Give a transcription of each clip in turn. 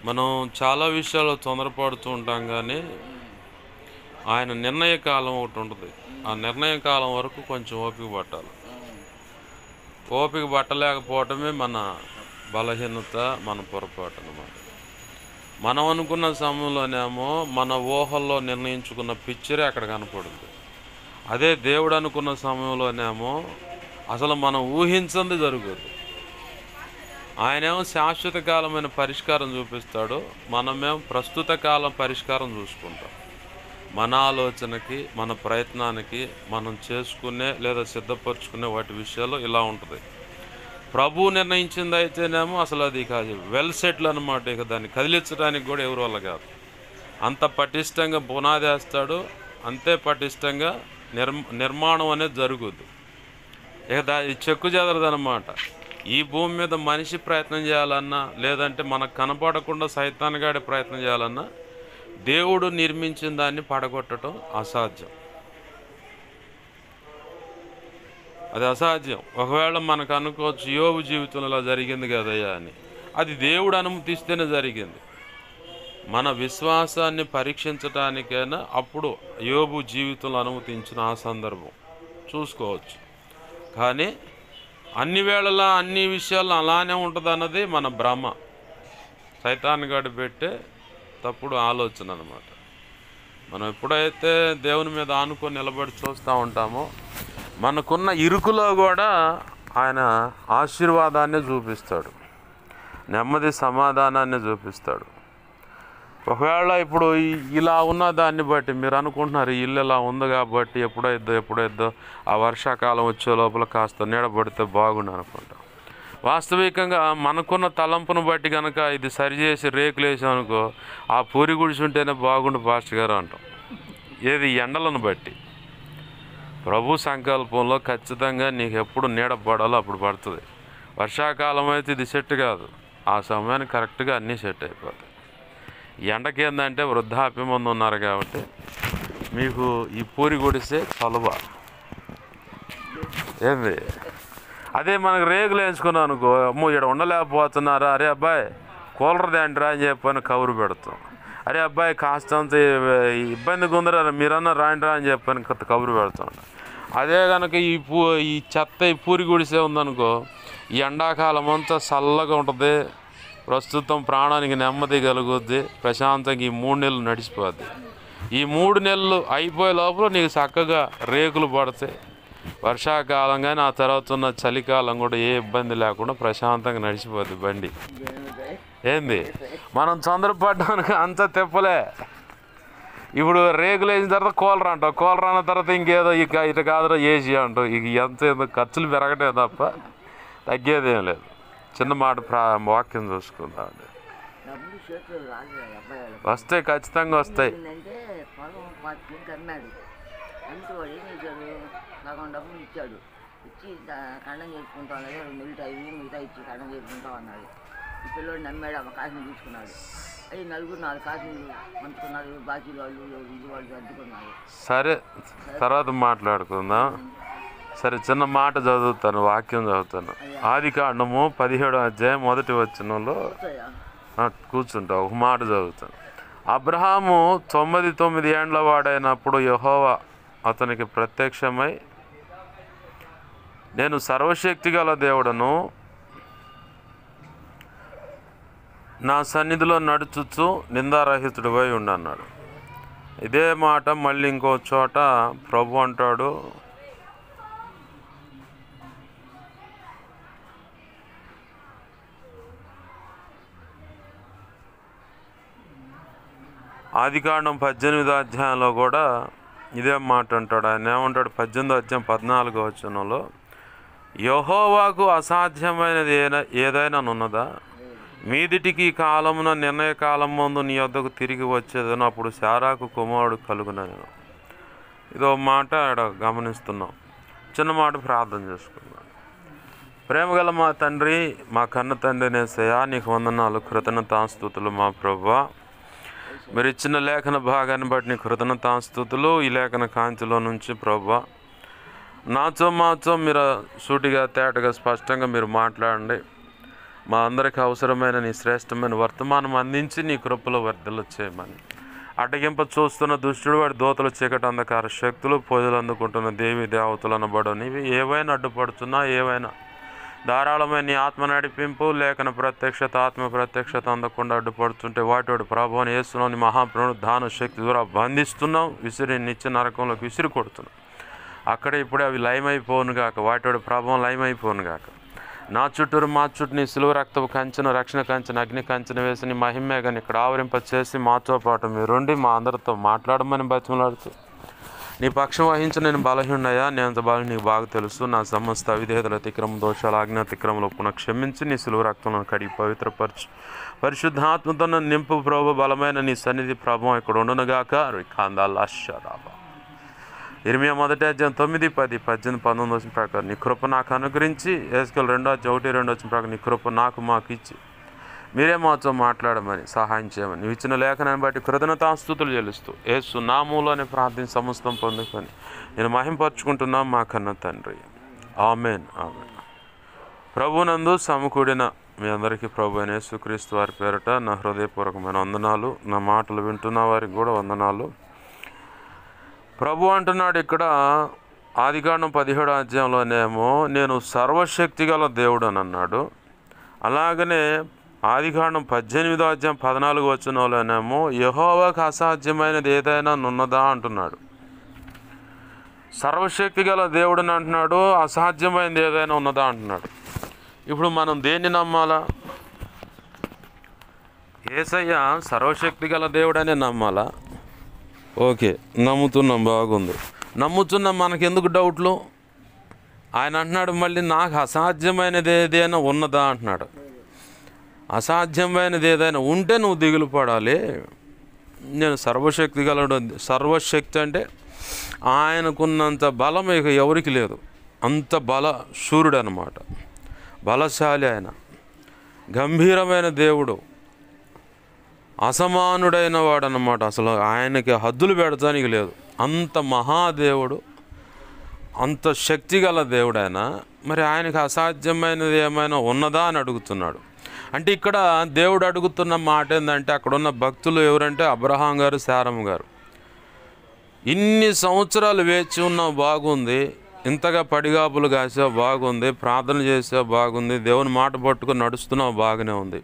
మనం చాలా విషయాల్లో తొందరపడుతూ ఉంటాం కానీ ఆయన నిర్ణయ కాలం ఒకటి ఉంటుంది. ఆ నిర్ణయ కాలం వరకు కొంచెం ఓపిక పట్టాలి. ఓపిక పట్టలేకపోవటమే మన బలహీనత, మన పొరపాటు అన్నమాట. మనం అనుకున్న సమయంలోనేమో మన ఊహల్లో నిర్ణయించుకున్న పిక్చరే అక్కడ కనపడుతుంది. అదే దేవుడు అనుకున్న సమయంలోనేమో అసలు మనం ఊహించింది జరుగుతుంది. ఆయనేమో శాశ్వత కాలమైన పరిష్కారం చూపిస్తాడు, మనమేమో ప్రస్తుత కాలం పరిష్కారం చూసుకుంటాం. మన ఆలోచనకి, మన ప్రయత్నానికి, మనం చేసుకునే లేదా సిద్ధపరచుకునే వాటి విషయాల్లో ఇలా ఉంటుంది. ప్రభువు నిర్ణయించింది అయితేనేమో అసలు అది కాదు, వెల్ సెటిల్ అనమాట. ఇక దాన్ని కదిలించడానికి కూడా ఎవరి వల్ల కాదు. అంత పటిష్టంగా పునాది వేస్తాడు, అంతే పటిష్టంగా నిర్మాణం అనేది జరుగుద్ది. ఇక ఇది చెక్కు చెదరదనమాట. ఈ భూమి మీద మనిషి ప్రయత్నం చేయాలన్నా, లేదంటే మనకు కనపడకుండా సైతాన్గాడి ప్రయత్నం చేయాలన్నా, దేవుడు నిర్మించిన దాన్ని పడగొట్టడం అసాధ్యం. అది అసాధ్యం. ఒకవేళ మనకు అనుకోవచ్చు యోబు జీవితంలో ఇలా జరిగింది కదయ్యా అని. అది దేవుడు అనుమతిస్తేనే జరిగింది. మన విశ్వాసాన్ని పరీక్షించడానికైనా అప్పుడు యోబు జీవితంలో అనుమతించిన ఆ సందర్భం చూసుకోవచ్చు. కానీ అన్ని వేళలా అన్ని విషయాల్లో అలానే ఉంటుంది అన్నది మన భ్రమ, సైతాన్గాడు పెట్టే తప్పుడు ఆలోచన అన్నమాట. మనం ఎప్పుడైతే దేవుని మీద ఆనుకొని నిలబడి చూస్తూ ఉంటామో మనకున్న ఇరుకులో కూడా ఆయన ఆశీర్వాదాన్ని చూపిస్తాడు, నెమ్మది సమాధానాన్ని చూపిస్తాడు. ఒకవేళ ఇప్పుడు ఇలా ఉన్న దాన్ని బట్టి మీరు అనుకుంటున్నారు ఇల్లు ఇలా ఉంది కాబట్టి ఎప్పుడైద్దో ఆ వర్షాకాలం వచ్చే లోపల కాస్త నీడబడితే బాగుండు అనుకుంటాం. వాస్తవికంగా మనకున్న తలంపును బట్టి కనుక ఇది సరిచేసి రేకులు వేసామనుకో, ఆ పూరి గుడిచుంటేనే బాగుండు పాస్టర్ గారు అంటాం. ఏది ఎండలను బట్టి. ప్రభు సంకల్పంలో ఖచ్చితంగా నీకు ఎప్పుడు నీడ పడాలో అప్పుడు పడుతుంది. వర్షాకాలం అయితే ఇది సెట్ కాదు, ఆ సమయానికి కరెక్ట్గా అన్నీ సెట్ అయిపోతాయి. ఎండకి ఏంటంటే వృద్ధాప్యం మంది ఉన్నారు కాబట్టి మీకు ఈ పూరి గుడిసే చలువ ఏంది. అదే మనకు రేగులు వేసుకున్నాం అనుకో, అమ్మో ఇక్కడ ఉండలేకపోతున్నారా, అరే అబ్బాయి కూలర్ తేండిరా అని చెప్పని కబురు పెడతాం. అరే అబ్బాయి కాస్తంత ఇబ్బందిగా ఉందిరా మీరన్నా రాండిరా అని చెప్పని కబురు పెడతాం. అదే కనుక ఈ చెత్త ఈ పూరి గుడిసే ఉందనుకో, ఈ ఎండాకాలం అంతా చల్లగా ఉంటుంది, ప్రస్తుతం ప్రాణానికి నెమ్మది కలుగుద్ది, ప్రశాంతంగా ఈ 3 నెలలు నడిచిపోద్ది. ఈ 3 నెలలు అయిపోయే లోపల నీకు చక్కగా రేకులు పడతాయి. వర్షాకాలం కానీ ఆ తర్వాత ఉన్న చలికాలం కూడా ఏ ఇబ్బంది లేకుండా ప్రశాంతంగా నడిచిపోద్ది బండి. ఏంది మనం తొందరపడ్డానికి అంత తెప్పలే. ఇప్పుడు రేకులు వేసిన తర్వాత కూలర్ అంటావు, కూలర్ అన్న తర్వాత ఇంకేదో ఇటు కాదురా ఏసీ అంటావు. ఇక ఏదో ఖర్చులు పెరగటే తప్ప తగ్గేదేం లేదు. చిన్న మాట వాక్యం చూసుకుందామండి. వస్తాయి, ఖచ్చితంగా వస్తాయి. సగం డబ్బులు ఇచ్చాడు, ఇచ్చి ఖండం చేసుకుంటా అన్నాడు. 2 నెలలు టైం మిగతా ఇచ్చి ఖండం చేసుకుంటాం అన్నాడు. ఈ పిల్లడు నమ్మాడు, ఆ కాసుని తీసుకున్నాడు. అది 4 కాసులు పంచుకున్నారు, బాకీ వాళ్ళు ఇది వాళ్ళు అడ్డుకున్నారు. సరే, తర్వాత మాట్లాడుకుందాం. సరే, చిన్న మాట చదువుతాను, వాక్యం చదువుతాను. ఆదికాండము 17వ అధ్యాయం 1వ వచనంలో కూర్చుంటా, ఒక మాట చదువుతాను. అబ్రహాము 99 ఏండ్ల వాడైనప్పుడు యెహోవా అతనికి ప్రత్యక్షమై, నేను సర్వశక్తి గల దేవుడను, నా సన్నిధిలో నడుచుచు నిందారహితుడిపై ఉండన్నాడు. ఇదే మాట మళ్ళీ ఇంకో చోట ప్రభు అంటాడు, ఆదికాండం 18వ అధ్యాయంలో కూడా ఇదే మాట అంటాడు. ఆయన ఏమంటాడు 18వ అధ్యాయం 14వ వచనంలో, యెహోవాకు అసాధ్యమైనది ఏదైనా ఉన్నదా, మీదిటికి కాలమున నిర్ణయ కాలం ముందు నీ వద్దకు తిరిగి వచ్చేదను, అప్పుడు శారాకు కుమారుడు కలుగునని. ఇదో మాట ఇక్కడ గమనిస్తున్నాం. చిన్న మాట ప్రార్థన చేసుకున్నాం. ప్రేమగల మా తండ్రి, మా కన్న తండ్రి నేసయ్యా, నీకు వందనాలు, కృతజ్ఞతాస్తుతులు మా ప్రభువా. మీరు ఇచ్చిన లేఖన భాగాన్ని బట్టి నీ కృతజ్ఞతాస్తుతులు. ఈ లేఖన కాంతిలో నుంచి ప్రభువా మాతో మీరు సూటిగా తేటగా స్పష్టంగా మీరు మాట్లాడండి. మా అందరికి అవసరమైన నీ శ్రేష్టమైన వర్తమానం అందించి నీ కృపలో వర్ధలు చేయమని. అడ్డగింప చూస్తున్న దుష్టుడు వాడి దోతలు చీకటి అంధకార శక్తులు పూజలు అందుకుంటున్న దేవి దేవతలు అనబడవు నీవి ఏవైనా అడ్డుపడుతున్నా, ఏవైనా ధారాళమైన నీ ఆత్మ నడిపింపు లేఖన ప్రత్యక్షత ఆత్మ ప్రత్యక్షత అందకుండా అడ్డుపడుతుంటే వాటి ప్రభావం వేస్తున్నావు. నీ మహాపునరుద్ధాన శక్తి ద్వారా బంధిస్తున్నావు, విసిరి నిత్య నరకంలోకి విసిరి కొడుతున్నావు. అక్కడే ఇప్పుడే అవి లయమైపోను గాక, వాటి ప్రభావం లయమైపోను గాక. నా చుట్టూరు మా చుట్టూ నీ సిలువ రక్తపు కంచెను, రక్షణ కంచెను, అగ్ని కంచెను వేసి నీ మహిమే కానీ ఇక్కడ ఆవరింప చేసి మాతో పాటు మీరుండి మా అందరితో మాట్లాడమని బతిమలాడుతూ, నీ పక్షం వహించి నేను బలహీనయ్యా, నేను అంత బలం నీకు బాగా తెలుసు. నా సమస్త అవిధేయతల అతిక్రమ దోషాలు ఆజ్ఞాతిక్రమలు పునః క్షమించి నీ సిలువ రక్తంలో కడిగి పవిత్రపరచు. పరిశుద్ధాత్మతో నన్ను నింపు ప్రభు. బలమైన నీ సన్నిధి ప్రభావం ఇక్కడ ఉండునుగాక. కాందాల్లాషరాబా ఇర్మియా 1వ అధ్యాయం 9, 10, 18, 19 వచ్చిన ప్రకారం నీ కృప నాకు అనుగ్రహించి, యేసుకేలు 2వ అధ్యాయం 1, 2 వచ్చిన ప్రకారం నీ కృప మాకు ఇచ్చి మీరే మాతో మాట్లాడమని సహాయం చేయమని నువ్వు ఇచ్చిన లేఖనాన్ని బట్టి కృతజ్ఞతాస్తుతులు చెల్లిస్తూ యేసు నామములోనే ప్రార్థన సమస్తం పొందుకొని నేను మహింపరచుకుంటున్నాం మా కన్న తండ్రి. ఆమెన్. ఆమెన్. ప్రభునందు సమకూడిన మీ అందరికీ ప్రభు అయిన యేసుక్రీస్తు వారి పేరట నా హృదయపూర్వకమైన వందనాలు. నా మాటలు వింటున్న వారికి కూడా వందనాలు. ప్రభు అంటున్నాడు ఇక్కడ ఆదికాండం 17వ అధ్యాయంలోనేమో నేను సర్వశక్తి గల దేవుడు అని అన్నాడు. అలాగనే ఆదికాండం 18వ అధ్యాయం 14 వచనంలోనేమో యెహోవాకు అసాధ్యమైనది ఏదైనా ఉన్నదా అంటున్నాడు. సర్వశక్తి గల దేవుడు అని అంటున్నాడు, అసాధ్యమైనది ఏదైనా ఉన్నదా అంటున్నాడు. ఇప్పుడు మనం దేన్ని నమ్మాలా? యేసయ్య సర్వశక్తి గల దేవుడనే నమ్మాలా? ఓకే, నమ్ముతున్నాం, బాగుంది. నమ్ముతున్నాం, మనకెందుకు డౌట్లు? ఆయన అంటున్నాడు మళ్ళీ నాకు అసాధ్యమైనది ఏదైనా ఉన్నదా అంటున్నాడు. అసాధ్యమైనది ఏదైనా ఉంటే నువ్వు దిగులు పడాలి. నేను సర్వశక్తి గలడు. సర్వశక్తి అంటే ఆయనకున్నంత బలం ఇక ఎవరికి లేదు. అంత శూరుడు అన్నమాట, బలశాలి. ఆయన గంభీరమైన దేవుడు, అసమానుడైన వాడు అన్నమాట. అసలు ఆయనకి హద్దులు పెడతానికి లేదు. అంత మహాదేవుడు, అంత శక్తి గల దేవుడు ఆయన. మరి ఆయనకి అసాధ్యమైనది ఏమైనా ఉన్నదా అని అడుగుతున్నాడు. అంటే ఇక్కడ దేవుడు అడుగుతున్న మాట ఏంటంటే, అక్కడున్న భక్తులు ఎవరంటే అబ్రహాం గారు, శారమ్మ గారు. ఇన్ని సంవత్సరాలు వేచి ఉన్నావు, బాగుంది. ఇంతగా పడిగాపులు కాసావు, బాగుంది. ప్రార్థన చేసావు, బాగుంది. దేవుని మాట పట్టుకొని నడుస్తున్నావు, బాగానే ఉంది.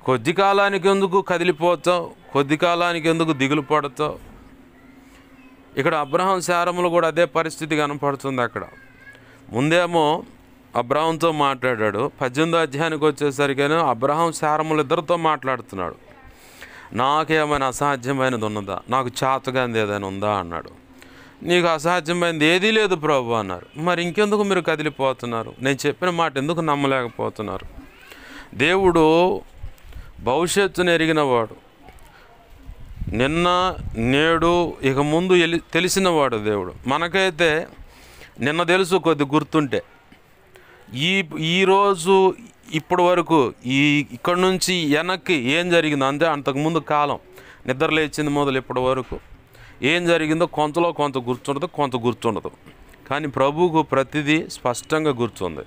కొద్ది కాలానికి ఎందుకు కదిలిపోతావు? కొద్ది కాలానికి ఎందుకు దిగులు పడతావు? ఇక్కడ అబ్రహాం శారమ్మలు కూడా అదే పరిస్థితి కనపడుతుంది. అక్కడ ముందేమో అబ్రహాంతో మాట్లాడాడు, 18వ అధ్యాయానికి వచ్చేసరికేనో అబ్రహాం శారమ్మలు ఇద్దరితో మాట్లాడుతున్నాడు. నాకేమైనా అసాధ్యమైనది ఉన్నదా? నాకు చేతగాంది ఏదైనా ఉందా అన్నాడు. నీకు అసాధ్యమైనది ఏదీ లేదు ప్రభు అన్నారు. మరి ఇంకెందుకు మీరు కదిలిపోతున్నారు? నేను చెప్పిన మాట ఎందుకు నమ్మలేకపోతున్నారు? దేవుడు భవిష్యత్తును ఎరిగినవాడు, నిన్న నేడు ఇక ముందు తెలిసినవాడు దేవుడు. మనకైతే నిన్న తెలుసు, కొద్ది గుర్తుంటే. ఈరోజు ఇప్పటి వరకు ఇక్కడ నుంచి వెనక్కి ఏం జరిగిందో అంతే. అంతకుముందు కాలం నిద్ర లేచింది మొదలు ఇప్పటి వరకు ఏం జరిగిందో కొంతలో కొంత గుర్తుండదు, కొంత గుర్తుండదు. కానీ ప్రభువుకు ప్రతిదీ స్పష్టంగా గుర్తుంది.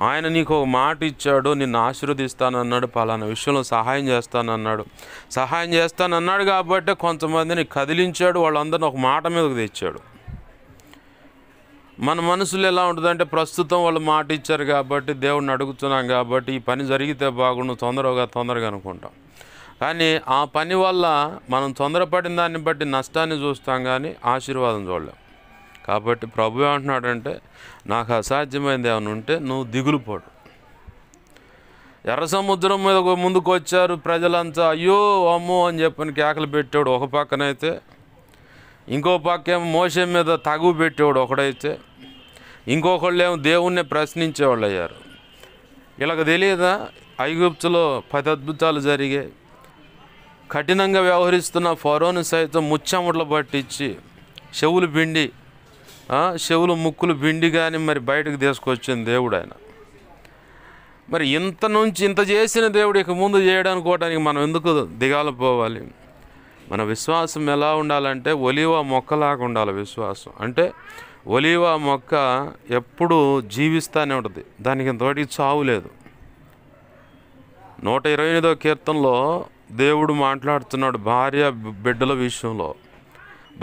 ఆయన నీకు ఒక మాట ఇచ్చాడు, నిన్ను ఆశీర్వదిస్తానన్నాడు, పలానా విషయంలో సహాయం చేస్తానన్నాడు. సహాయం చేస్తానన్నాడు కాబట్టి కొంతమందిని కదిలించాడు, వాళ్ళందరినీ ఒక మాట మీదకు తెచ్చాడు. మన మనసులో ఎలా ఉంటుందంటే, ప్రస్తుతం వాళ్ళు మాట ఇచ్చారు కాబట్టి, దేవుడిని అడుగుతున్నాం కాబట్టి ఈ పని జరిగితే బాగుండు, తొందరగా అనుకుంటాం. కానీ ఆ పని వల్ల మనం తొందరపడిన దాన్ని బట్టి నష్టాన్ని చూస్తాం, కానీ ఆశీర్వాదం చూడలేం. కాబట్టి ప్రభు ఏమంటున్నాడంటే, నాకు అసాధ్యమైనది ఏమైనా ఉంటే నువ్వు దిగులు పడు. ఎర్ర సముద్రం మీద ముందుకు వచ్చారు ప్రజలంతా, అయ్యో అమ్మో అని చెప్పని కేకలు పెట్టాడు ఒక పక్కనైతే, ఇంకో పక్కేమో మోషే మీద తగువ పెట్టేవాడు ఒకడైతే, ఇంకొకళ్ళు ఏమో దేవుణ్ణి ప్రశ్నించేవాళ్ళు అయ్యారు. ఇలాగ తెలియదా? ఐగుప్తులో 10 అద్భుతాలు జరిగాయి. కఠినంగా వ్యవహరిస్తున్న ఫరోను సైతం ముచ్చెమటలు పట్టించి చెవులు ముక్కులు పిండి కానీ మరి బయటకు తీసుకొచ్చిన దేవుడు ఆయన. మరి ఇంత చేసిన దేవుడు ఇక ముందు చేయడానుకోవడానికి మనం ఎందుకు దిగాలు పోవాలి? మన విశ్వాసం ఎలా ఉండాలంటే ఒలీవ మొక్కలాగా ఉండాలి. విశ్వాసం అంటే ఒలీవ మొక్క ఎప్పుడు జీవిస్తూనే ఉంటుంది, దానికి ఇంతటికి చావు లేదు. 128వ కీర్తనలో దేవుడు మాట్లాడుతున్నాడు భార్య బిడ్డల విషయంలో.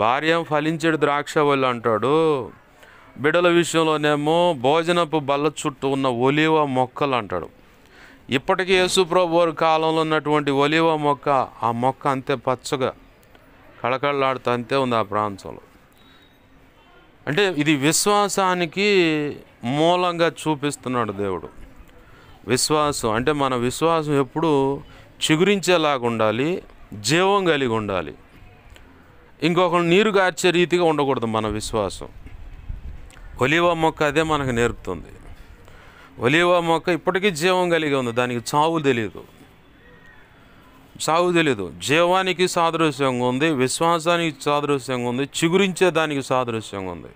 భార్య ఫలించేడు ద్రాక్షవల్లి అంటాడు, బిడ్డల విషయంలోనేమో భోజనపు బల్ల చుట్టూ ఉన్న ఒలీవ మొక్కలు అంటాడు. ఇప్పటికీ యేసుప్రభు వారి కాలంలో ఉన్నటువంటి ఒలీవ మొక్క, ఆ మొక్క అంతే పచ్చగా కళకళలాడుతూ అంతే ఉంది ఆ ప్రాంతంలో. అంటే ఇది విశ్వాసానికి మూలంగా చూపిస్తున్నాడు దేవుడు. విశ్వాసం అంటే మన విశ్వాసం ఎప్పుడు చిగురించేలాగా ఉండాలి, జీవం కలిగి ఉండాలి. ఇంకొకరు నీరు గార్చే రీతిగా ఉండకూడదు మన విశ్వాసం. ఒలీవ మొక్క అదే మనకు నేర్పుతుంది. ఒలీవ మొక్క ఇప్పటికీ జీవం కలిగి ఉంది, దానికి చావు తెలియదు. జీవానికి సాదృశ్యంగా ఉంది, విశ్వాసానికి సాదృశ్యంగా ఉంది, చిగురించే దానికి సాదృశ్యంగా ఉంది.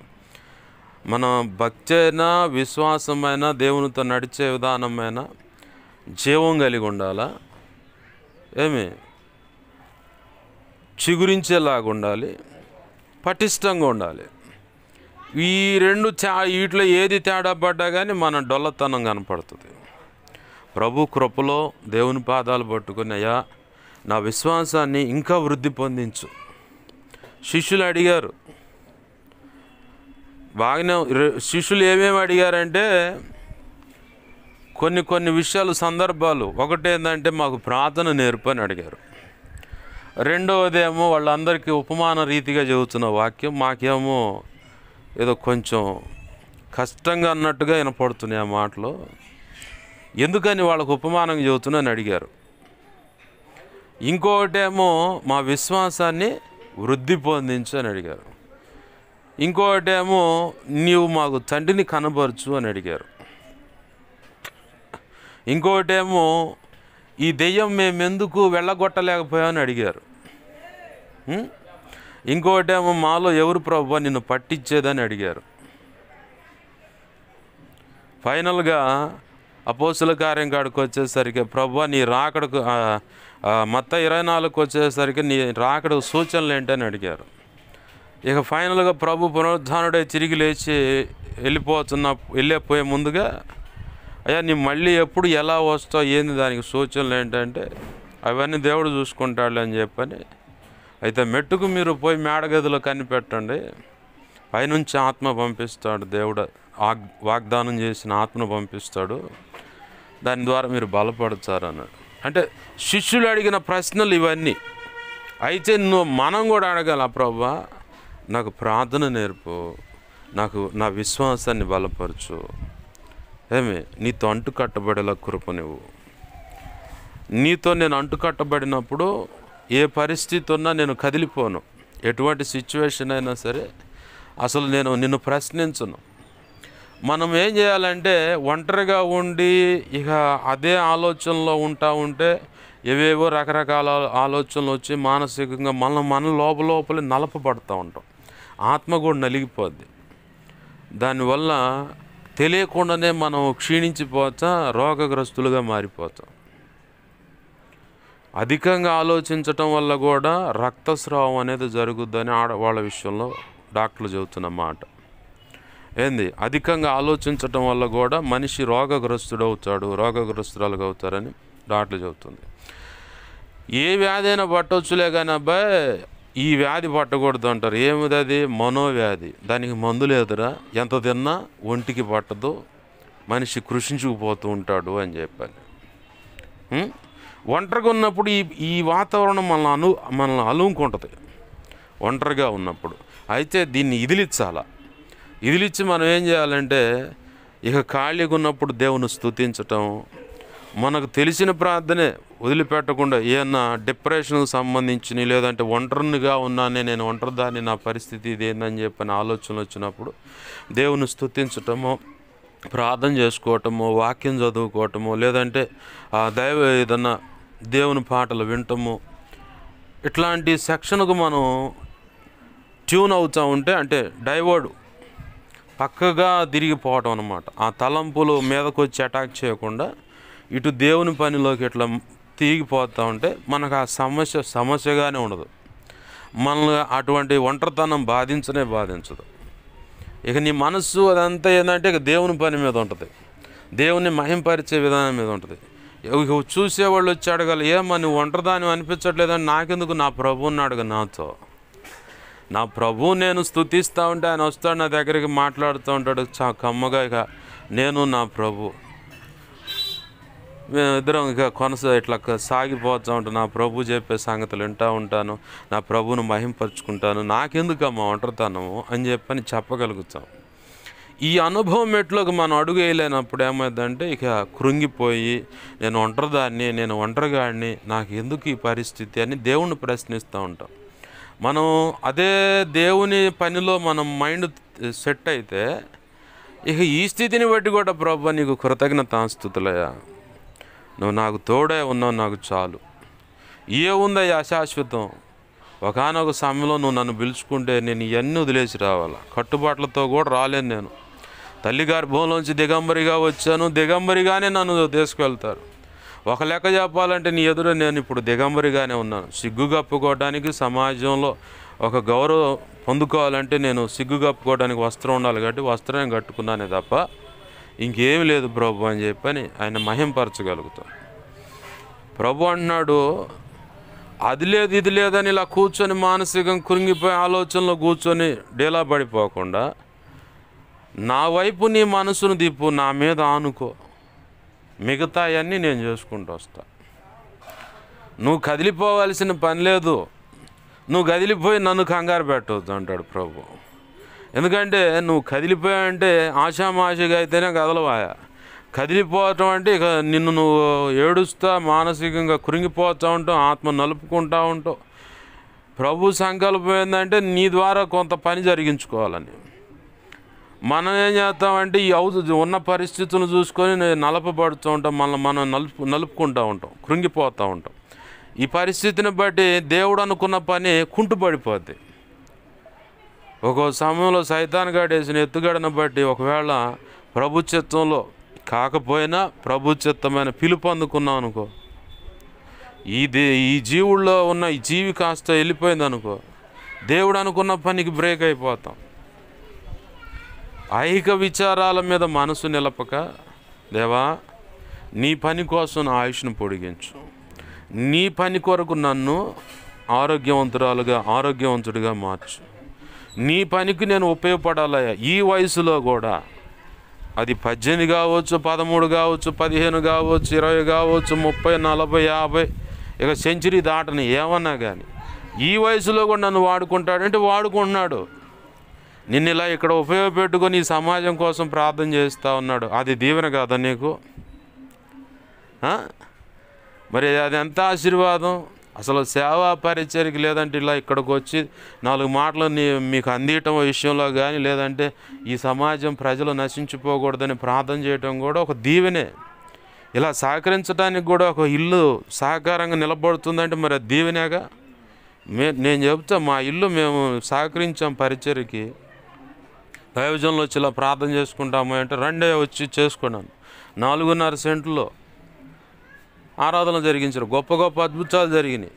మన భక్తి అయినా విశ్వాసమైనా దేవునితో నడిచే విధానమైన జీవం కలిగి ఉండాలా, చిగురించేలాగా ఉండాలి, పటిష్టంగా ఉండాలి. ఈ రెండు వీటిలో ఏది తేడా పడ్డా కానీ మన డొల్లతనం కనపడుతుంది. ప్రభు కృపలో దేవుని పాదాలు పట్టుకుని, అయ్యా నా విశ్వాసాన్ని ఇంకా వృద్ధి పొందించు. శిష్యులు అడిగారు, బాగానే. శిష్యులు ఏమేమి అడిగారంటే కొన్ని విషయాలు, సందర్భాలు. ఒకటేంటంటే మాకు ప్రార్థన నేర్పు అని అడిగారు. రెండవదేమో వాళ్ళందరికీ ఉపమాన రీతిగా చెబుతున్న వాక్యం మాకేమో ఏదో కొంచెం కష్టంగా అన్నట్టుగా వినపడుతున్నాయి ఆ మాటలు. ఎందుకని వాళ్ళకు ఉపమానంగా చెబుతున్నా అని అడిగారు. ఇంకొకటేమో మా విశ్వాసాన్ని వృద్ధి పొందించు అని అడిగారు. ఇంకొకటేమో నీవు మాకు తండ్రిని కనబరచు అని అడిగారు. ఇంకొకటేమో ఈ దెయ్యం మేమెందుకు వెళ్ళగొట్టలేకపోయామని అడిగారు. ఇంకొకటేమో మాలో ఎవరు ప్రభువా నిన్ను పట్టించేదని అడిగారు. ఫైనల్గా అపోస్తుల కార్యం కాడికి వచ్చేసరికి ప్రభువా నీ రాకడకు మత్తయి 24కు వచ్చేసరికి నీ రాకడకు సూచనలు ఏంటని అడిగారు. ఇక ఫైనల్గా ప్రభు పునరుద్ధానుడే తిరిగి లేచి వెళ్ళిపోయే ముందుగా, అయ్యా నీ మళ్ళీ ఎప్పుడు ఎలా వస్తావు, ఏంది దానికి సూచనలు ఏంటంటే అవన్నీ దేవుడు చూసుకుంటాడులే అని చెప్పని, అయితే మెట్టుకు మీరు పోయి మేడగదిలో కనిపెట్టండి, పైనుంచి ఆత్మ పంపిస్తాడు దేవుడు, వాగ్దానం చేసిన ఆత్మను పంపిస్తాడు, దాని ద్వారా మీరు బలపడతారు అన్నాడు. అంటే శిష్యులు అడిగిన ప్రశ్నలు ఇవన్నీ. అయితే మనం కూడా అడగాల, ప్రభువా నాకు ప్రార్థన నేర్పు, నాకు నా విశ్వాసాన్ని బలపరచు, నీతో అంటుకట్టబడేలా కృప నువ్వు. నీతో నేను అంటుకట్టబడినప్పుడు ఏ పరిస్థితి ఉన్నా నేను కదిలిపోను, ఎటువంటి సిచ్యువేషన్ అయినా సరే అసలు నేను నిన్ను ప్రశ్నించను. మనం ఏం చేయాలంటే ఒంటరిగా ఉండి ఇక అదే ఆలోచనలో ఉంటే ఏవేవో రకరకాల ఆలోచనలు వచ్చి మానసికంగా మన లోపలే నలపబడుతూ ఉంటాం. ఆత్మ కూడా నలిగిపోద్ది. దానివల్ల తెలియకుండానే మనం క్షీణించిపోతా, రోగగ్రస్తులుగా మారిపోతాం. అధికంగా ఆలోచించటం వల్ల కూడా రక్తస్రావం అనేది జరుగుద్దని ఆడవాళ్ళ విషయంలో డాక్టర్లు చెబుతున్న మాట. అధికంగా ఆలోచించటం వల్ల కూడా మనిషి రోగగ్రస్తురాలుగా అవుతారని డాక్టర్లు చెబుతుంది. ఏ వ్యాధి అయినా పట్టవచ్చులే కానీ అబ్బాయి ఈ వ్యాధి పట్టకూడదు అంటారు. ఏమిది అది? మనోవ్యాధి. దానికి మందు లేదురా, ఎంత తిన్నా ఒంటికి పట్టదు, మనిషి కృషించుకుపోతూ ఉంటాడు అని చెప్పాను. ఒంటరిగా ఉన్నప్పుడు ఈ వాతావరణం మనల్ని అలుముకుంటుంది ఒంటరిగా ఉన్నప్పుడు. అయితే దీన్ని ఇదిలిచ్చి మనం ఏం చేయాలంటే ఇక ఖాళీగా ఉన్నప్పుడు దేవుని స్తుతించటం, మనకు తెలిసిన ప్రార్థనే వదిలిపెట్టకుండా, ఏమన్నా డిప్రెషన్కి సంబంధించి లేదంటే ఒంటరిగా ఉన్నానే, నేను ఒంటరిదాన్ని, నా పరిస్థితి ఇదేందని చెప్పని ఆలోచనలు వచ్చినప్పుడు దేవుని స్తుతించటము, ప్రార్థన చేసుకోవటము, వాక్యం చదువుకోవటము, లేదంటే ఏదన్నా దేవుని పాటలు వినటము, ఇట్లాంటి సెక్షన్కు మనం ట్యూన్ అవుతూ ఉంటే, అంటే డైవర్డ్ పక్కగా తిరిగిపోవటం అన్నమాట. ఆ తలంపులు మీదకు వచ్చి అటాక్ చేయకుండా ఇటు దేవుని పనిలోకి ఇట్లా తిరిగిపోతూ ఉంటే మనకు ఆ సమస్యగానే ఉండదు. మనల్ని అటువంటి ఒంటరితనం బాధించదు. ఇక నీ మనస్సు అదంతా ఏంటంటే ఇక దేవుని పని మీద ఉంటుంది, దేవుని మహింపరిచే విధానం మీద ఉంటుంది. చూసేవాళ్ళు వచ్చి అడగాలి, ఏమా నువ్వు ఒంటరిదాన్ని అనిపించట్లేదని. నాకెందుకు, నా ప్రభు ఉన్నాడుగా నాతో. నా ప్రభు నేను స్తుతిస్తూ ఉంటే ఆయన వస్తాడు నా దగ్గరికి, మాట్లాడుతూ ఉంటాడు కమ్మగా. ఇక నేను నా ప్రభు మేమిద్దరం ఇక ఇట్లా సాగిపోతూ ఉంటాను. నా ప్రభు చెప్పే సంగతులు వింటూ ఉంటాను, నా ప్రభువును మహింపరుచుకుంటాను, నాకెందుకమ్మా ఒంటరితనము అని చెప్పని చెప్పగలుగుతాం. ఈ అనుభవం మెట్లోకి మనం అడుగు వేయలేనప్పుడు ఏమైందంటే ఇక కృంగిపోయి నేను ఒంటరిదాన్ని, నేను ఒంటరిగాడిని, నాకు ఎందుకు ఈ పరిస్థితి అని దేవుణ్ణి ప్రశ్నిస్తూ ఉంటాం. మనం అదే దేవుని పనిలో మనం మైండ్ సెట్ అయితే ఇక ఈ స్థితిని బట్టి కూడా ప్రభు నీకు కృతజ్ఞతాస్తుతులయ్యా, నువ్వు నాకు తోడే ఉన్నావు, నాకు చాలు. ఏముందయ్యా శాశ్వతం, ఒకానొక సమయంలో నువ్వు నన్ను పిలుచుకుంటే నేను ఇవన్నీ వదిలేసి రావాలా. కట్టుబాట్లతో కూడా రాలేను. నేను తల్లి గర్భంలోంచి దిగంబరిగా వచ్చాను, దిగంబరిగానే నన్ను తీసుకువెళ్తారు. ఒక లెక్క చెప్పాలంటే నీ ఎదురు నేను ఇప్పుడు దిగంబరిగానే ఉన్నాను. సిగ్గు కప్పుకోవడానికి, సమాజంలో ఒక గౌరవం పొందుకోవాలంటే నేను సిగ్గు కప్పుకోవడానికి వస్త్రం ఉండాలి కాబట్టి వస్త్రం కట్టుకున్నానే తప్ప ఇంకేమి లేదు ప్రభు అని చెప్పని ఆయన మహింపరచగలుగుతాం. ప్రభు అంటున్నాడు, అది లేదు ఇది లేదని ఇలా కూర్చొని మానసికంగా కృంగిపోయి ఆలోచనలో కూర్చొని డేలా పడిపోకుండా నా వైపు నీ మనసును దిప్పు, నా మీద ఆనుకో, మిగతా అన్నీ నేను చేసుకుంటూ వస్తా. నువ్వు కదిలిపోవాల్సిన పని లేదు, నువ్వు కదిలిపోయి నన్ను కంగారు పెట్టవద్దు అంటాడు ప్రభు. ఎందుకంటే నువ్వు కదిలిపోయావంటే ఆషామాషిగా అయితేనే కదలవాయా. కదిలిపోవటం అంటే ఇక నిన్ను నువ్వు ఏడుస్తా మానసికంగా కృంగిపోతూ ఉంటావు, ఆత్మ నలుపుకుంటూ ఉంటావు. ప్రభు సంకల్పం ఏంటంటే నీ ద్వారా కొంత పని జరిగించుకోవాలని. మనం ఏం చేస్తామంటే ఈ ఉన్న పరిస్థితులను చూసుకొని నలపబడుతూ ఉంటాం, మనం నలుపుకుంటూ ఉంటాం, కృంగిపోతూ ఉంటాం. ఈ పరిస్థితిని బట్టి దేవుడు అనుకున్న పని కుంటుపడిపోద్ది. ఒక్కో సమయంలో సైతాను గాడేసిన ఎత్తుగడను బట్టి ఒకవేళ ప్రభు చిత్తంలో కాకపోయినా ప్రభు చిత్తమైన పిలుపు అందుకున్నాం అనుకో, ఈ జీవుల్లో ఉన్న ఈ జీవి కాస్త వెళ్ళిపోయింది అనుకో, దేవుడు అనుకున్న పనికి బ్రేక్ అయిపోతాం. ఐహిక విచారాల మీద మనసు నిలపక, దేవా నీ పని కోసం నా ఆయుష్ను పొడిగించు, నీ పని కొరకు నన్ను ఆరోగ్యవంతుడిగా మార్చు, నీ పనికి నేను ఉపయోగపడాలయ్యా. ఈ వయసులో కూడా అది 18 కావచ్చు, 13 కావచ్చు, 15 కావచ్చు, 20 కావచ్చు, 30, 40, 50, ఇక సెంచరీ దాటని ఏమన్నా కానీ ఈ వయసులో కూడా నన్ను వాడుకుంటాడంటే వాడుకుంటున్నాడు. నిన్ను ఇలా ఇక్కడ ఉపయోగపెట్టుకొని ఈ సమాజం కోసం ప్రార్థన చేస్తూ ఉన్నాడు. అది దీవెన కాదా నీకు? మరి అది ఎంత ఆశీర్వాదం. అసలు సేవా పరిచర్యకి లేదంటే ఇలా ఇక్కడికి వచ్చి 4 మాటలు మీకు అందియటం విషయంలో కానీ, లేదంటే ఈ సమాజం ప్రజలు నశించిపోకూడదని ప్రార్థన చేయటం కూడా ఒక దీవెనే. ఇలా సహకరించడానికి కూడా ఒక ఇల్లు సహకారంగా నిలబడుతుందంటే మరి అది దీవెనేగా. నేను చెప్తా, మా ఇల్లు మేము సహకరించాం పరిచర్యకి, దైవజనులు వచ్చి ఇలా ప్రార్థన చేసుకుంటాము అంటే రండే వచ్చి చేసుకున్నాను. 4.5 సెంట్లో ఆరాధన జరిగించారు, గొప్ప గొప్ప అద్భుతాలు జరిగినాయి.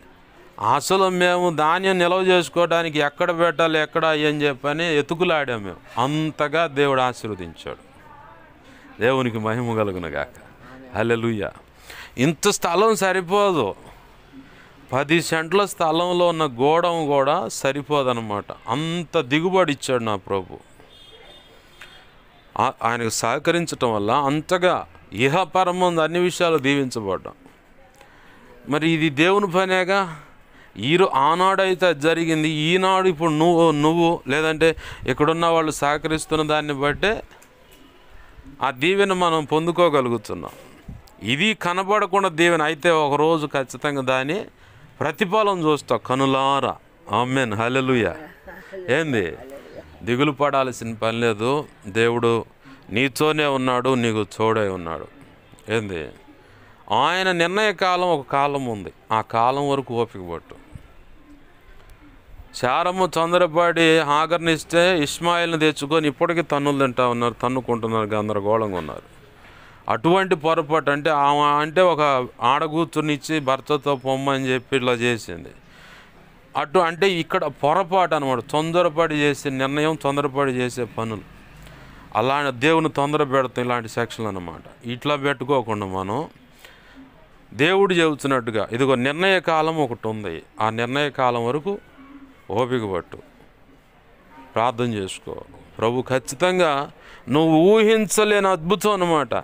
అసలు మేము ధాన్యం నిల్వ చేసుకోవడానికి ఎక్కడ పెట్టాలి ఎక్కడ అని చెప్పని ఎతుకులాడాము మేము. అంతగా దేవుడు ఆశీర్వదించాడు. దేవునికి మహిమ కలుగునుగాక. హల్లెలూయా. ఇంత స్థలం సరిపోదు, 10 సెంట్ల స్థలంలో ఉన్న గోడం కూడా సరిపోదన్నమాట. అంత దిగుబడి ఇచ్చాడు నా ప్రభు. ఆయనకు సహకరించటం వల్ల అంతగా ఇహపరమందు అన్ని విషయాలు దీవించబడ్డాం. మరి ఇది దేవుని పనేగా. ఆనాడైతే జరిగింది, ఈనాడు ఇప్పుడు నువ్వు లేదంటే ఇక్కడున్న వాళ్ళు సహకరిస్తున్న దాన్ని బట్టే ఆ దీవెన మనం పొందుకోగలుగుతున్నాం. ఇది కనబడకుండా దీవెన అయితే ఒకరోజు ఖచ్చితంగా దాని ప్రతిఫలం చూస్తావు కనులారా. ఆమేన్, హల్లెలూయా. ఏంది దిగులు పడాల్సిన పని లేదు. దేవుడు నీతోనే ఉన్నాడు, నీకు తోడై ఉన్నాడు. ఏంది ఆయన నిర్ణయ కాలం ఒక కాలం ఉంది, ఆ కాలం వరకు ఓపిక పట్టు. శారము తొందరపడి హాగర్నిస్తే ఇష్మాయిల్ని తెచ్చుకొని ఇప్పటికీ తన్నులు తింటా ఉన్నారు, తన్నుకుంటున్నారు, గందరగోళంగా ఉన్నారు. అటువంటి పొరపాటు అంటే ఒక ఆడగూతుర్నిచ్చి భర్తతో పొమ్మని చెప్పి ఇట్లా చేసింది. అంటే ఇక్కడ పొరపాటు అనమాట, తొందరపడి చేసే నిర్ణయం, తొందరపడి చేసే పనులు. అలా దేవుని తొందర పెడతాం ఇలాంటి సెక్షన్లు అన్నమాట. ఇట్లా పెట్టుకోకుండా మనం దేవుడు చెబుతున్నట్టుగా ఇదిగో నిర్ణయ కాలం ఒకటి ఉంది, ఆ నిర్ణయ కాలం వరకు ఓపిక పట్టు, ప్రార్థన చేసుకో. ప్రభు ఖచ్చితంగా నువ్వు ఊహించలేని అద్భుతం అన్నమాట.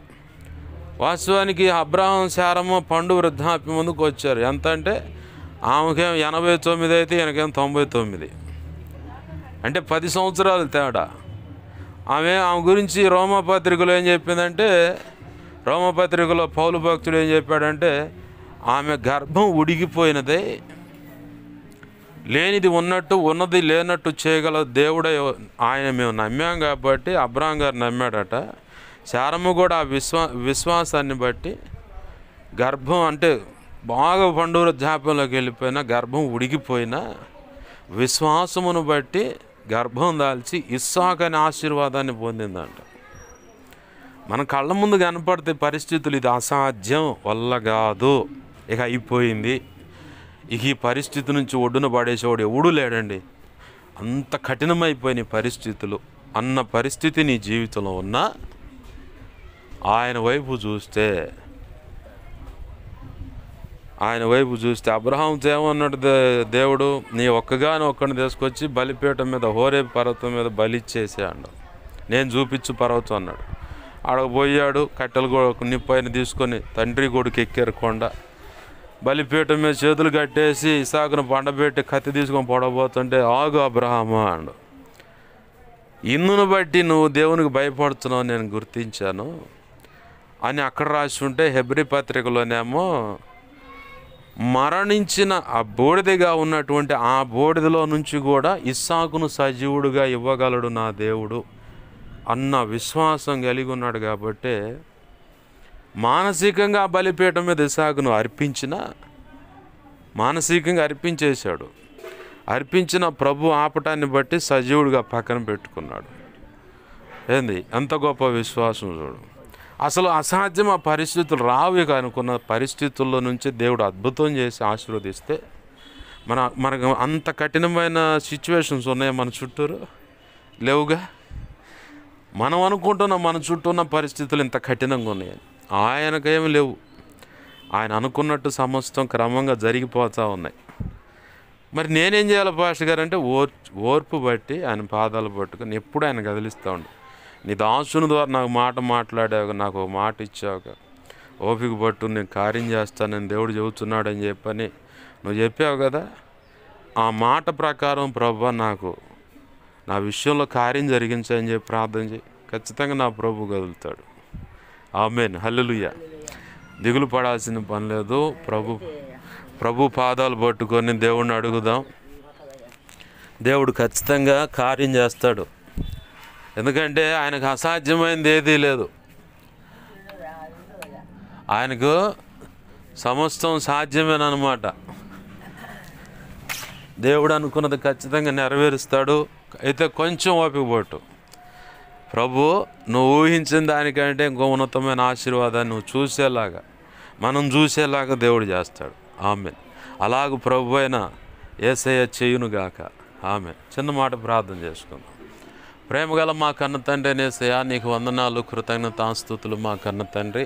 వాస్తవానికి అబ్రహాం శారమ్మ పండు వృద్ధాప్యం ముందుకు వచ్చారు. ఎంత అంటే ఆమెకేం 89 అయితే ఈయనకేం 99, అంటే 10 సంవత్సరాలు తేడా. ఆమె గురించి రోమపత్రికలో ఏం చెప్పిందంటే, రోమపత్రికలో పౌలు భక్తుడు ఏం చెప్పాడంటే, ఆమె గర్భం ఉడిగిపోయినదే, లేనిది ఉన్నట్టు ఉన్నది లేనట్టు చేయగల దేవుడే ఆయన మేము నమ్మాం కాబట్టి అబ్రహాం గారు నమ్మాడట. శారమ్మ కూడా ఆ విశ్వాసాన్ని బట్టి గర్భం అంటే బాగా పండు వృద్ధాప్యంలోకి వెళ్ళిపోయినా, గర్భం ఉడిగిపోయినా విశ్వాసమును బట్టి గర్భం దాల్చి ఇస్సాకు అనే ఆశీర్వాదాన్ని పొందిందంట. మన కళ్ళ ముందు కనపడితే పరిస్థితులు ఇది అసాధ్యం, వల్ల కాదు, ఇక అయిపోయింది, ఇక ఈ పరిస్థితి నుంచి ఒడ్డున పడేసేవాడు ఎవడూ లేడండి, అంత కఠినమైపోయిన పరిస్థితులు అన్న పరిస్థితి నీ జీవితంలో ఉన్నా ఆయన వైపు చూస్తే అబ్రహాంతో ఏమన్నాడు దేవుడు, నీ ఒక్కగాని తీసుకొచ్చి బలిపీఠం మీద హోరేబు పర్వతం మీద బలిచ్చేసాడు, నేను చూపించు పర్వతం అన్నాడు. ఆడకు పోయాడు, కట్టెలు నిప్పైన తీసుకొని తండ్రి కొడుకు ఎక్కారు కొండ. బలిపీఠం మీద చేతులు కట్టేసి ఇసాకును పండబెట్టి కత్తి తీసుకొని పొడబోతుంటే, ఆగు అబ్రహామా అన్నాడు. ఇందును బట్టి నువ్వు దేవునికి భయపడుతున్నావు నేను గుర్తించాను అని అక్కడ రాసి ఉంటే, హెబ్రీ పత్రికలోనేమో మరణించిన ఆ బూడిదగా ఉన్నటువంటి ఆ బూడిదలో నుంచి కూడా ఇస్సాకును సజీవుడుగా ఇవ్వగలడు నా దేవుడు అన్న విశ్వాసం కలిగి ఉన్నాడు. కాబట్టి మానసికంగా బలిపీఠం మీద ఇస్సాకును మానసికంగా అర్పించేశాడు. అర్పించిన ప్రభు ఆపటాన్ని బట్టి సజీవుడిగా పక్కన పెట్టుకున్నాడు. ఏంది ఎంత గొప్ప విశ్వాసం చూడు. అసలు అసాధ్యం ఆ పరిస్థితులు రావు ఇక అనుకున్న పరిస్థితుల్లో నుంచి దేవుడు అద్భుతం చేసి ఆశీర్వదిస్తే, మనకు అంత కఠినమైన సిచ్యువేషన్స్ ఉన్నాయి మన చుట్టూరు లేవుగా. మనం అనుకుంటున్నాం మన చుట్టూ ఉన్న పరిస్థితులు ఇంత కఠినంగా ఉన్నాయని, ఆయనకేమి లేవు. ఆయన అనుకున్నట్టు సమస్తం క్రమంగా జరిగిపోతూ ఉన్నాయి. మరి నేనేం చేయాలి పాస్టర్ గారు అంటే, ఓర్పు బట్టి ఆయన పాదాలు పట్టుకొని ఎప్పుడు ఆయన కదిలిస్తూ ఉండు. నీ దాసుని ద్వారా నాకు మాట మాట్లాడావు, నాకు ఒక మాట ఇచ్చావు, ఓపిక పట్టు, నేను కార్యం చేస్తానని దేవుడు చెబుతున్నాడని చెప్పని నువ్వు చెప్పావు కదా. ఆ మాట ప్రకారం ప్రభు నాకు నా విషయంలో కార్యం జరిగించని చెప్పి ప్రార్థన చేయి, ఖచ్చితంగా నా ప్రభు కదులుతాడు. ఆమేన్, హల్లెలూయా. దిగులు పడాల్సిన పని లేదు. ప్రభు పాదాలు పట్టుకొని దేవుడిని అడుగుదాం, దేవుడు ఖచ్చితంగా కార్యం చేస్తాడు. ఎందుకంటే ఆయనకు అసాధ్యమైనది ఏదీ లేదు. ఆయనకు సమస్తం సాధ్యమేనమాట. దేవుడు అనుకున్నది ఖచ్చితంగా నెరవేరుస్తాడు. అయితే కొంచెం ఓపిక పట్టు. ప్రభు నువ్వు ఊహించిన దానికంటే ఇంకో ఉన్నతమైన ఆశీర్వాదాన్ని నువ్వు చూసేలాగా, మనం చూసేలాగా దేవుడు చేస్తాడు. ఆమేన్. అలాగ ప్రభు అయిన యేసయ్య చేయునుగాక. ఆమేన్. చిన్న మాట ప్రార్థన చేసుకుందాం. ప్రేమగల మా కన్న తండ్రి యేసయ్య, నీకు వందనాలు, కృతజ్ఞతాస్తుతులు మా కన్న తండ్రి.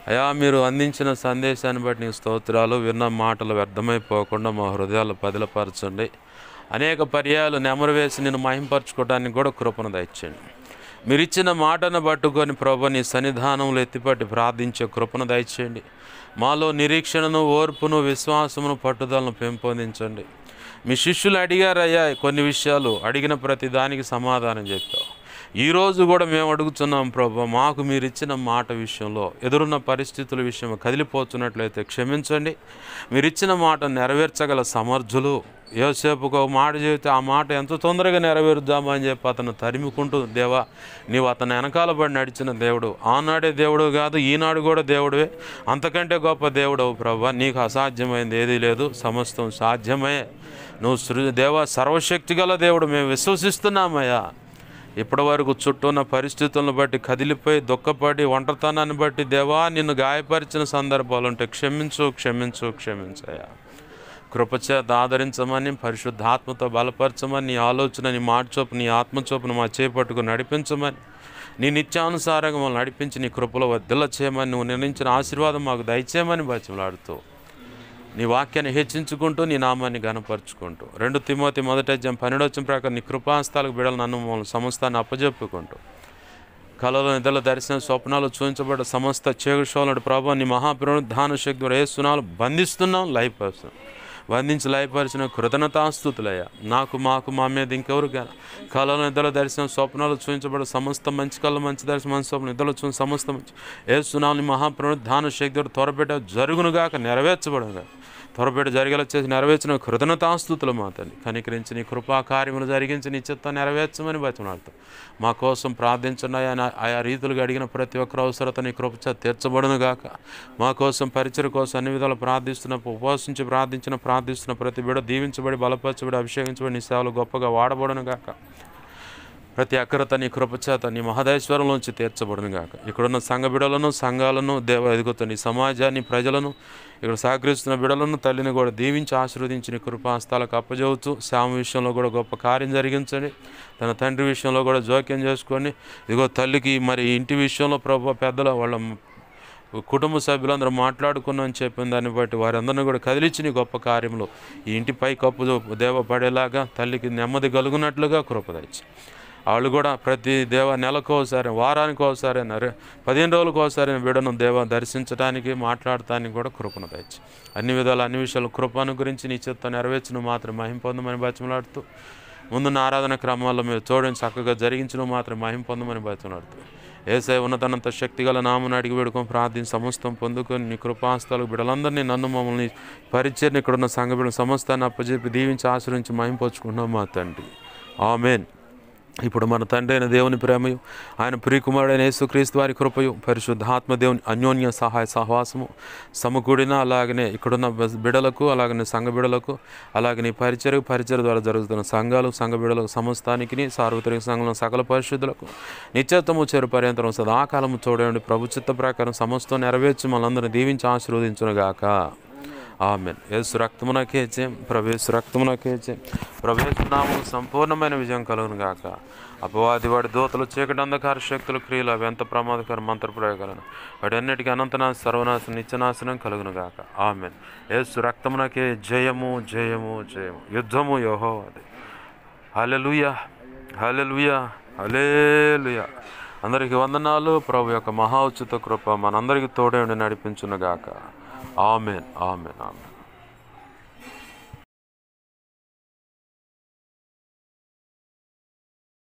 అయా, మీరు అందించిన సందేశాన్ని బట్టి నీకు స్తోత్రాలు. విన్న మాటలు వ్యర్థమైపోకుండా మా హృదయాలు పదిలపరచండి. అనేక పర్యాయాలు నెమరు వేసి నేను మహింపరచుకోవడానికి కూడా కృపను దయచేయండి. మీరు ఇచ్చిన మాటను పట్టుకొని ప్రభు నీ సన్నిధానంలో ఎత్తిపట్టి ప్రార్థించే కృపను దయచేయండి. మాలో నిరీక్షణను, ఓర్పును, విశ్వాసమును, పట్టుదలను పెంపొందించండి. మీ శిష్యులు అడిగారయ్యా కొన్ని విషయాలు, అడిగిన ప్రతి దానికి సమాధానం చెప్పావు. ఈరోజు కూడా మేము అడుగుతున్నాం ప్రభు, మాకు మీరు ఇచ్చిన మాట విషయంలో ఎదురున్న పరిస్థితుల విషయంలో కదిలిపోతున్నట్లయితే క్షమించండి. మీరు ఇచ్చిన మాట నెరవేర్చగల సమర్థులు. యోసేపుకు ఒక మాట చెబితే ఆ మాట ఎంత తొందరగా నెరవేరుద్దామా అని చెప్పి అతను తరిమికుంటూ, దేవా నీవు అతను వెనకాల పడి నడిచిన దేవుడు, ఆనాడే దేవుడు కాదు ఈనాడు కూడా దేవుడివే, అంతకంటే గొప్ప దేవుడవు ప్రభు. నీకు అసాధ్యమైంది ఏదీ లేదు, సమస్తం సాధ్యమే. నువ్వు దేవా సర్వశక్తి గల దేవుడు, మేము విశ్వసిస్తున్నామయ్యా. ఇప్పటి వరకు చుట్టూ ఉన్న పరిస్థితులను బట్టి కదిలిపోయి దుఃఖపడి ఒంటరితనాన్ని బట్టి దేవా నిన్ను గాయపరిచిన సందర్భాలు ఉంటే క్షమించయ్యా. కృపచేత ఆదరించమని, పరిశుద్ధాత్మతో బలపరచమని, నీ ఆలోచన, నీ మాట చొప్పున, నీ ఆత్మ చొప్పున మా చేపట్టుకు నడిపించమని, నీ నిత్యానుసారంగా మమ్మల్ని నడిపించి నీ కృపలో వర్ధిల్ల చేయమని నువ్వు నిర్ణయించిన ఆశీర్వాదం మాకు దయచేయమని బతిమలాడుతూ నీ వాక్యాన్ని హెచ్చించుకుంటూ నీ నామాన్ని ఘనపరుచుకుంటూ 2 తిమోతి 1:12 ప్రకారం నీ కృపాస్తాలకు బిడలు నన్ను మమ్మల్ని సమస్తాన్ని అప్పజెప్పుకుంటూ కళలో నిద్రల దర్శనం స్వప్నాలు చూపించబడ్డ సమస్త చేగుషోలుడు ప్రభావ నీ మహాపునరుద్ధాన శక్తి ద్వారా ఏసునాలు బంధిస్తున్నాం లయపరుస్తున్నాం బంధించి లయపరిచిన కృతజ్ఞతాస్తుతులయ్యా నాకు మాకు మా మీద ఇంకెవరు కానీ కళలో నిద్రల దర్శనం స్వప్నాలు చూపించబడ్డ సమస్త మంచి కళ మంచి దర్శనం మంచి స్వప్నం నిద్రలు చూసిన సమస్త మంచి ఏసునాలు నీ మహాపునరుద్ధాన శక్తి ద్వారా త్వరపెట్ట జరుగునుగాక నెరవేర్చబడుగా త్వరపెట్టి జరిగేలా చేసి నెరవేర్చిన కృతజ్ఞతాస్తుతులు మా తండ్రి కనికరించి నీ కృపా కార్యములు జరిగించి నీ చిత్తం నెరవేర్చమని బతిమలాడుతాం మా కోసం ప్రార్థించండి ఆయా రీతులుగా అడిగిన ప్రతి ఒక్కరు అవసరత నీ కృప తీర్చబడును గాక మా కోసం పరిచయం కోసం అన్ని విధాలు ఉపవాసించి ప్రార్థిస్తున్న ప్రతి బిడ్డ దీవించబడి బలపరచబడి అభిషేకించబడి నీ సేవలు గొప్పగా వాడబడును గాక ప్రతి అక్కరత నీ కృపచేత నీ మహదేశ్వరంలోంచి తీర్చబడును గాక ఇక్కడున్న సంఘ బిడలను సంఘాలను ఎదుగుతా నీ సమాజాన్ని ప్రజలను ఇక్కడ సహకరిస్తున్న బిడలను తల్లిని కూడా దీవించి ఆశీర్వదించి నీ కృపాస్తాలకు అప్పజవుతూ శ్యామ విషయంలో కూడా గొప్ప కార్యం జరిగించండి తన తండ్రి విషయంలో కూడా జోక్యం చేసుకొని ఇదిగో తల్లికి మరి ఇంటి విషయంలో ప్రభు పెద్దల వాళ్ళ కుటుంబ సభ్యులందరూ మాట్లాడుకున్నామని చెప్పిన దాన్ని బట్టి వారందరినీ కూడా కదిలించి నీ గొప్ప కార్యంలో ఈ ఇంటిపై కప్పు దేవ పడేలాగా తల్లికి నెమ్మది కలుగునట్లుగా కృపదచ్చి వాళ్ళు కూడా ప్రతి నెలకు ఒకసారి వారానికి ఒకసారి 15 రోజులకు ఒకసారి బిడ్డను దర్శించడానికి మాట్లాడటానికి కూడా కృపను తెచ్చి అన్ని విధాలు అన్ని విషయాలు కృపను గురించి నీ చిత్తం నెరవేర్చిన మాత్రం మహిమ పొందమని బతిమలాడుతూ ముందున్న ఆరాధన క్రమాల్లో మీరు చూడండి చక్కగా జరిగించిన మాత్రం మహిమ పొందమని బతిమలాడుతూ యేసయ్య ఉన్నతనంత శక్తిగల నామమున అడిగి వేడుకొని ప్రార్థించి సమస్తం పొందుకొని నీ కృపాస్తాలకు బిడ్డలందరినీ నన్ను మమ్మల్ని పరిచయం ఇక్కడున్న సంఘ బిడ్డలు సమస్తాన్ని అప్పచెప్పి దీవించి ఆశ్రయించి మహింపొచ్చుకున్నాం మా తండ్రి ఆమేన్. ఇప్పుడు మన తండ్రి అయిన దేవుని ప్రేమయు ఆయన ప్రియకుమారుడైన యేసుక్రీస్తు వారి కృపయు పరిశుద్ధాత్మ దేవుని అన్యోన్య సహాయ సహవాసము సమకూడిన అలాగనే ఇక్కడున్న బిడలకు అలాగనే సంఘ బిడలకు అలాగనే పరిచయ ద్వారా జరుగుతున్న సంఘాలు సంఘ బిడలకు సమస్తానికి సార్వత్రిక సంఘంలో సకల పరిశుద్ధులకు నిత్యత్వము చేరు పర్యంతరం సదాకాలము చూడండి ప్రభు చిత్త ప్రకారం సమస్తం నెరవేర్చి మనందరినీ దీవించి ఆశీర్వదించునుగాక ఆమెన్. యేసు రక్తమునకే జయం, ప్రవేశ రక్తమునకే జయం, ప్రవేశనామము సంపూర్ణమైన విజయం కలుగును గాక. అపవాది వాడి దూతలు చీకటి అంధకార శక్తులు క్రియలు అవి ఎంత ప్రమాదకర మంత్ర ప్రయోగాలను వాటి అన్నిటికీ అనంతనాశ సర్వనాశనం నిత్యనాశనం కలుగును గాక. ఆమెన్. యేసు రక్తమునకే జయము జయము జయము. యుద్ధము యెహోవాదే. హల్లెలూయా హల్లెలూయా హల్లెలూయా. అందరికీ వందనాలు. ప్రభు యొక్క మహా ఉచిత కృప మనందరికీ తోడే ఉండి నడిపించును గాక. Amen amen amen.